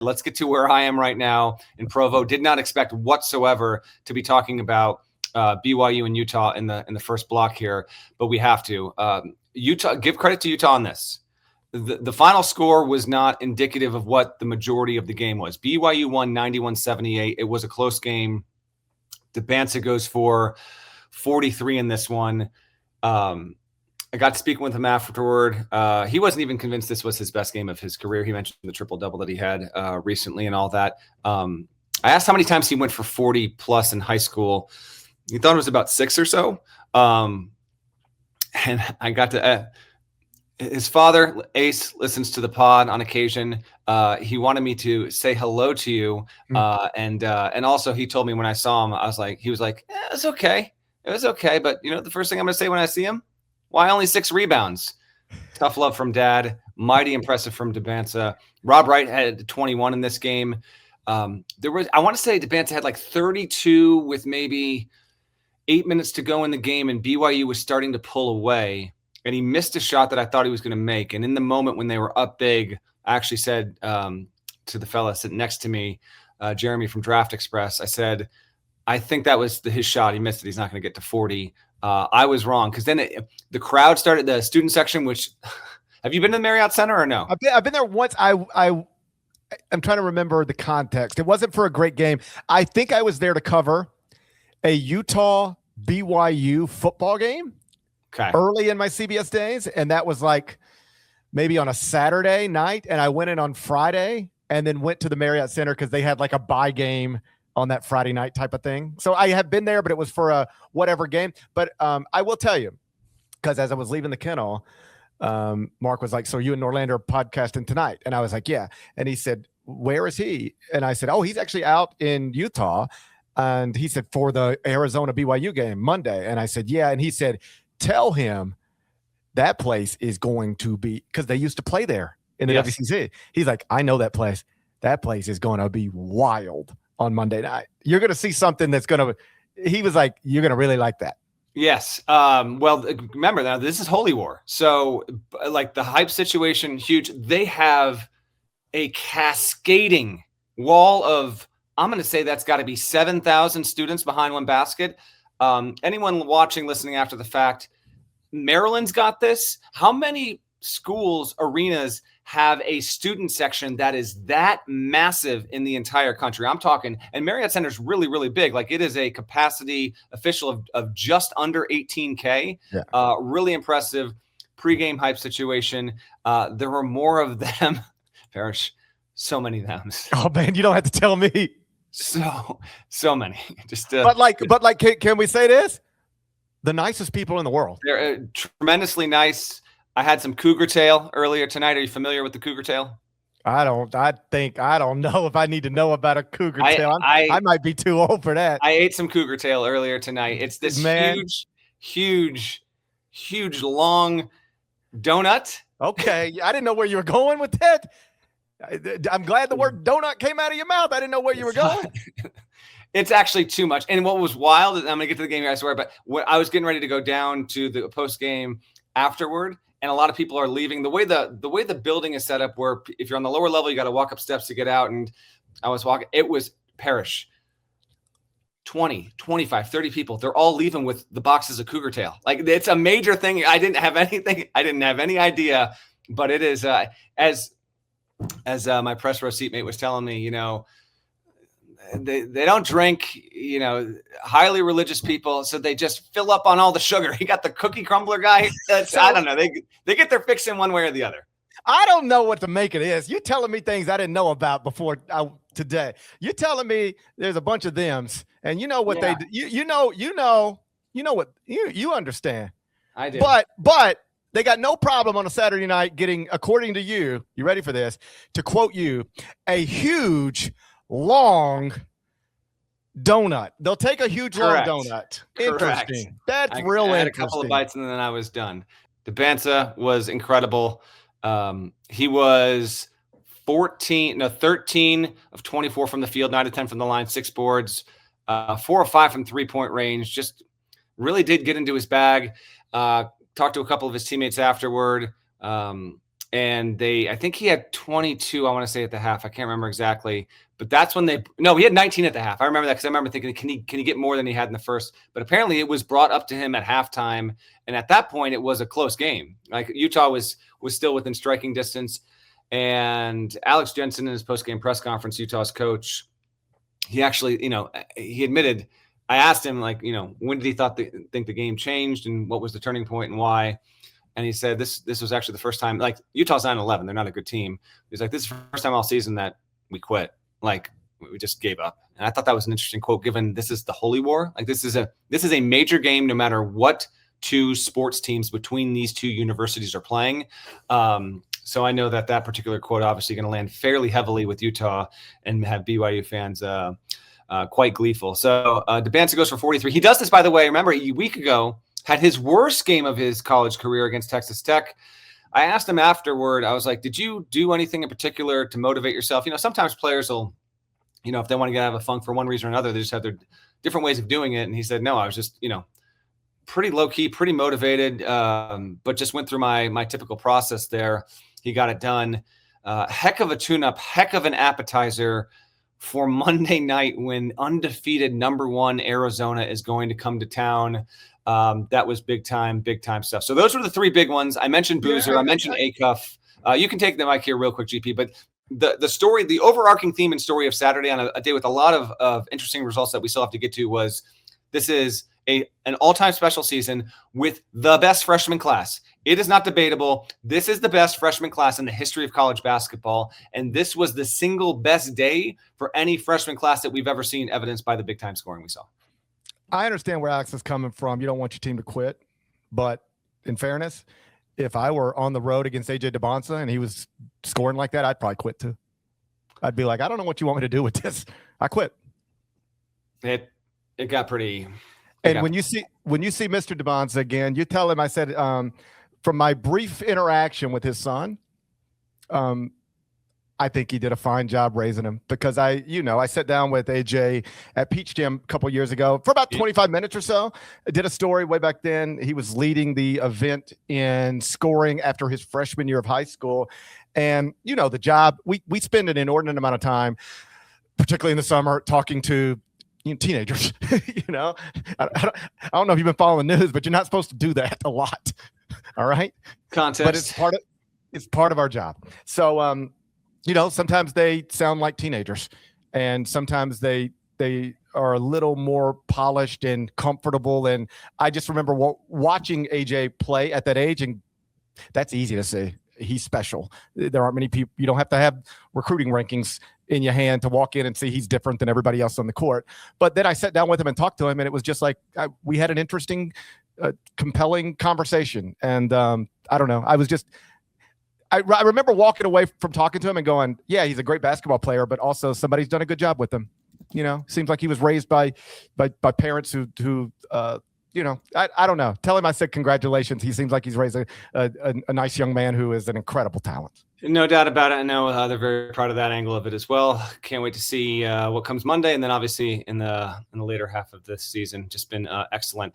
Let's get to where I am right now in Provo. Did not expect whatsoever to be talking about BYU and Utah in the first block here, but we have to. Utah, give credit to Utah on this. The final score was not indicative of what the majority of the game was. BYU won 91-78. It was a close game. Dybantsa goes for 43 in this one. I got to speak with him afterward. He wasn't even convinced this was his best game of his career. He mentioned the triple-double that he had recently and all that. I asked how many times he went for 40-plus in high school. He thought it was about 6 or so. And I got to his father, Ace, listens to the pod on occasion. He wanted me to say hello to you. And also he told me when I saw him, he was like, it was okay. It was okay. But, the first thing I'm going to say when I see him, why only 6 rebounds? Tough love from dad. Mighty impressive from Dybantsa. Rob Wright had 21 in this game. I want to say Dybantsa had like 32 with maybe 8 minutes to go in the game, and BYU was starting to pull away, and he missed a shot that I thought he was going to make. And in the moment when they were up big, I actually said to the fella sitting next to me, Jeremy from Draft Express, I said, I think that was his shot. He missed it. He's not going to get to 40. I was wrong, because then the crowd started, the student section, which have you been to the Marriott Center or no? I've been there once. I'm trying to remember the context. It wasn't for a great game. I think I was there to cover a Utah BYU football game early in my CBS days. And that was like maybe on a Saturday night. And I went in on Friday and then went to the Marriott Center because they had like a bye game on that Friday night type of thing. So I have been there, but it was for a whatever game. But I will tell you, because as I was leaving the kennel, Mark was like, so you and Norlander are podcasting tonight? And I was like, yeah. And he said, where is he? And I said, oh, he's actually out in Utah. And he said, for the Arizona BYU game Monday. And I said, yeah. And he said, tell him that place is going to be, because they used to play there in the WCC. He's like, I know that place. That place is going to be wild on Monday night. You're going to see something that's going to, he was like, you're going to really like that. Yes. Well, remember now, this is Holy War. So like the hype situation, huge. They have a cascading wall of, I'm going to say that's got to be 7,000 students behind one basket. Anyone watching, listening after the fact, Maryland's got this. How many schools, arenas have a student section that is that massive in the entire country? I'm talking, and Marriott Center is really, really big. Like it is a capacity official of just under 18K. Yeah. Really impressive pregame hype situation. There were more of them. Parrish, so many of them. Oh man, you don't have to tell me. So many. Just but can we say this? The nicest people in the world. They're tremendously nice. I had some cougar tail earlier tonight. Are you familiar with the cougar tail? I don't know if I need to know about a cougar tail. I might be too old for that. I ate some cougar tail earlier tonight. It's this huge, long donut. Okay. I didn't know where you were going with that. I'm glad the word donut came out of your mouth. I didn't know where you were going. It's actually too much. And what was wild, and I'm going to get to the game here, I swear, but when I was getting ready to go down to the post game afterward, and a lot of people are leaving. The way the building is set up, where if you're on the lower level, you got to walk up steps to get out. And I was walking. It was Parrish. 20, 25, 30 people. They're all leaving with the boxes of cougar tail. Like it's a major thing. I didn't have any idea, but it is as my press row seatmate was telling me, they don't drink, highly religious people. So they just fill up on all the sugar. He got the cookie crumbler guy. I don't know. They get their fix in one way or the other. I don't know what to make of this. You're telling me things I didn't know about before today. You're telling me there's a bunch of thems, and you know what they do. You know what you understand. I do. But they got no problem on a Saturday night getting, according to you ready for this, to quote you, a huge, long donut. They'll take a huge, long donut. Interesting. That's real interesting. I had a couple of bites and then I was done. Dybantsa was incredible. He was 13 of 24 from the field, 9 of 10 from the line, 6 boards, 4 of 5 from 3-point range. Just really did get into his bag. Talked to a couple of his teammates afterward. and I think he had 22, I want to say, at the half. I can't remember exactly, but that's when he had 19 at the half. I remember that because I remember thinking, can he get more than he had in the first? But apparently it was brought up to him at halftime. And at that point it was a close game. Like Utah was still within striking distance. And Alex Jensen in his post-game press conference, Utah's coach, he actually, he admitted, I asked him, like, when did he think the game changed and what was the turning point and why? And he said, this was actually the first time, like, Utah's 9-11. They're not a good team. He's like, this is the first time all season that we quit. Like, we just gave up. And I thought that was an interesting quote, given this is the Holy War. Like, this is a major game, no matter what two sports teams between these two universities are playing. So I know that particular quote obviously going to land fairly heavily with Utah and have BYU fans quite gleeful. So Dybantsa goes for 43. He does this, by the way. Remember, a week ago, had his worst game of his college career against Texas Tech. I asked him afterward, I was like, did you do anything in particular to motivate yourself? Sometimes players will, if they want to get out of a funk for one reason or another, they just have their different ways of doing it. And he said, no, I was just, pretty low key, pretty motivated, but just went through my typical process there. He got it done. Heck of a tune-up, heck of an appetizer for Monday night when undefeated #1 Arizona is going to come to town. That was big time stuff. So those were the three big ones. I mentioned Boozer. I mentioned Acuff. You can take the mic here real quick, GP. But the story, the overarching theme and story of Saturday on a day with a lot of interesting results that we still have to get to was this is an all-time special season with the best freshman class. It is not debatable. This is the best freshman class in the history of college basketball. And this was the single best day for any freshman class that we've ever seen, evidenced by the big-time scoring we saw. I understand where Alex is coming from. You don't want your team to quit. But in fairness, if I were on the road against AJ Dybantsa and he was scoring like that, I'd probably quit too. I'd be like, I don't know what you want me to do with this. I quit. It got pretty. And when you see Mr. Dybantsa again, you tell him, I said, from my brief interaction with his son, I think he did a fine job raising him because I sat down with AJ at Peach Jam a couple years ago for about 25 minutes or so. I did a story way back then. He was leading the event in scoring after his freshman year of high school. And, the job, we spend an inordinate amount of time, particularly in the summer, talking to teenagers. I don't know if you've been following the news, but you're not supposed to do that a lot. All right. Context. But it's part of our job. So, sometimes they sound like teenagers and sometimes they are a little more polished and comfortable. And I just remember watching AJ play at that age, and that's easy to say. He's special. There aren't many people. You don't have to have recruiting rankings in your hand to walk in and see he's different than everybody else on the court. But then I sat down with him and talked to him, and it was just like we had an interesting, compelling conversation. And I don't know. I remember walking away from talking to him and going, yeah, he's a great basketball player, but also somebody's done a good job with him. Seems like he was raised by parents who I don't know. Tell him I said congratulations. He seems like he's raised a nice young man who is an incredible talent. No doubt about it. I know they're very proud of that angle of it as well. Can't wait to see what comes Monday, and then obviously in the later half of this season. Just been excellent.